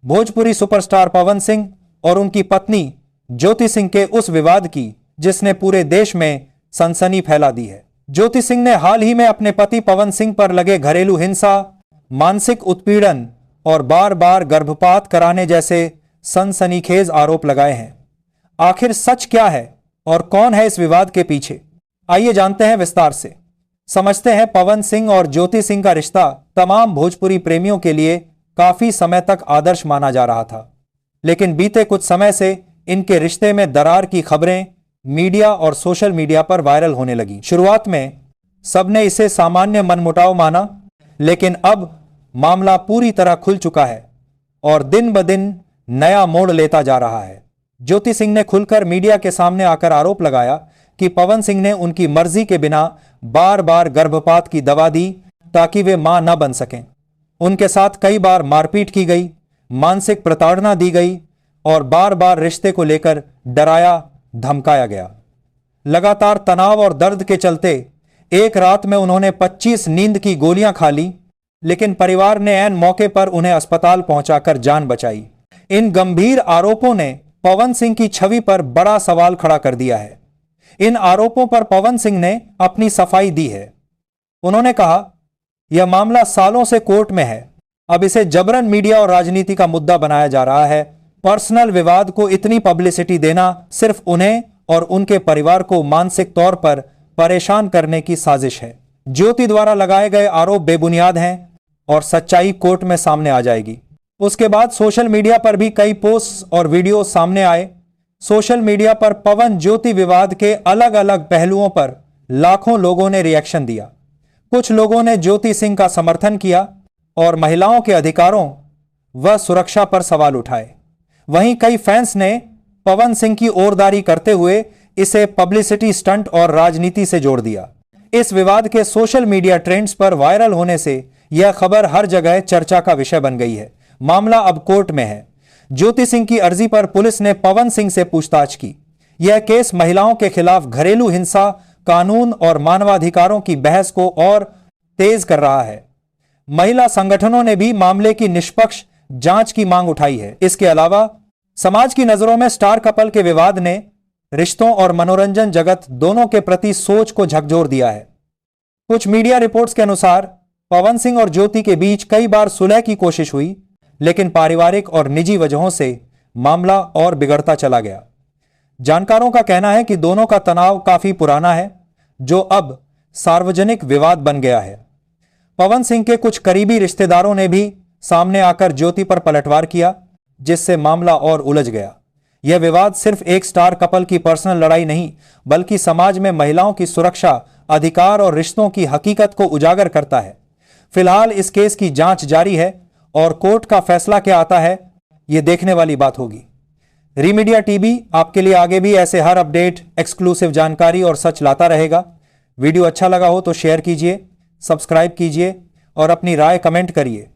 Bhojpuri superstar Pawan Singh और उनकी पत्नी ज्योति सिंह के उस विवाद की जिसने पूरे देश में सनसनी फैला दी है। ज्योति सिंह ने हाल ही में अपने पति पवन सिंह पर लगे घरेलू हिंसा, मानसिक उत्पीड़न और बार बार गर्भपात कराने जैसे सनसनीखेज आरोप लगाए हैं। आखिर सच क्या है और कौन है इस विवाद के पीछे, आइए जानते हैं विस्तार से। समझते हैं पवन सिंह और ज्योति सिंह का रिश्ता तमाम भोजपुरी प्रेमियों के लिए काफी समय तक आदर्श माना जा रहा था, लेकिन बीते कुछ समय से इनके रिश्ते में दरार की खबरें मीडिया और सोशल मीडिया पर वायरल होने लगी। शुरुआत में सबने इसे सामान्य मनमुटाव माना, लेकिन अब मामला पूरी तरह खुल चुका है और दिन ब दिन नया मोड़ लेता जा रहा है। ज्योति सिंह ने खुलकर मीडिया के सामने आकर आरोप लगाया कि पवन सिंह ने उनकी मर्जी के बिना बार बार गर्भपात की दवा दी ताकि वे मां न बन सकें। उनके साथ कई बार मारपीट की गई, मानसिक प्रताड़ना दी गई और बार बार रिश्ते को लेकर डराया धमकाया गया। लगातार तनाव और दर्द के चलते एक रात में उन्होंने 25 नींद की गोलियां खा ली, लेकिन परिवार ने ऐन मौके पर उन्हें अस्पताल पहुंचाकर जान बचाई। इन गंभीर आरोपों ने पवन सिंह की छवि पर बड़ा सवाल खड़ा कर दिया है। इन आरोपों पर पवन सिंह ने अपनी सफाई दी है। उन्होंने कहा, यह मामला सालों से कोर्ट में है, अब इसे जबरन मीडिया और राजनीति का मुद्दा बनाया जा रहा है। पर्सनल विवाद को इतनी पब्लिसिटी देना सिर्फ उन्हें और उनके परिवार को मानसिक तौर पर परेशान करने की साजिश है। ज्योति द्वारा लगाए गए आरोप बेबुनियाद हैं और सच्चाई कोर्ट में सामने आ जाएगी। उसके बाद सोशल मीडिया पर भी कई पोस्ट और वीडियो सामने आए। सोशल मीडिया पर पवन ज्योति विवाद के अलग अलग पहलुओं पर लाखों लोगों ने रिएक्शन दिया। कुछ लोगों ने ज्योति सिंह का समर्थन किया और महिलाओं के अधिकारों व सुरक्षा पर सवाल उठाए। वहीं कई फैंस ने पवन सिंह की ओरदारी करते हुए इसे पब्लिसिटी स्टंट और राजनीति से जोड़ दिया। इस विवाद के सोशल मीडिया ट्रेंड्स पर वायरल होने से यह खबर हर जगह चर्चा का विषय बन गई है। मामला अब कोर्ट में है। ज्योति सिंह की अर्जी पर पुलिस ने पवन सिंह से पूछताछ की। यह केस महिलाओं के खिलाफ घरेलू हिंसा, कानून और मानवाधिकारों की बहस को और तेज कर रहा है। महिला संगठनों ने भी मामले की निष्पक्ष जांच की मांग उठाई है। इसके अलावा समाज की नजरों में स्टार कपल के विवाद ने रिश्तों और मनोरंजन जगत दोनों के प्रति सोच को झकझोर दिया है। कुछ मीडिया रिपोर्ट्स के अनुसार पवन सिंह और ज्योति के बीच कई बार सुलह की कोशिश हुई, लेकिन पारिवारिक और निजी वजहों से मामला और बिगड़ता चला गया। जानकारों का कहना है कि दोनों का तनाव काफी पुराना है, जो अब सार्वजनिक विवाद बन गया है। पवन सिंह के कुछ करीबी रिश्तेदारों ने भी सामने आकर ज्योति पर पलटवार किया, जिससे मामला और उलझ गया। यह विवाद सिर्फ एक स्टार कपल की पर्सनल लड़ाई नहीं, बल्कि समाज में महिलाओं की सुरक्षा, अधिकार और रिश्तों की हकीकत को उजागर करता है। फिलहाल इस केस की जांच जारी है और कोर्ट का फैसला क्या आता है, यह देखने वाली बात होगी। रीमीडिया टीवी आपके लिए आगे भी ऐसे हर अपडेट, एक्सक्लूसिव जानकारी और सच लाता रहेगा। वीडियो अच्छा लगा हो तो शेयर कीजिए, सब्सक्राइब कीजिए और अपनी राय कमेंट करिए।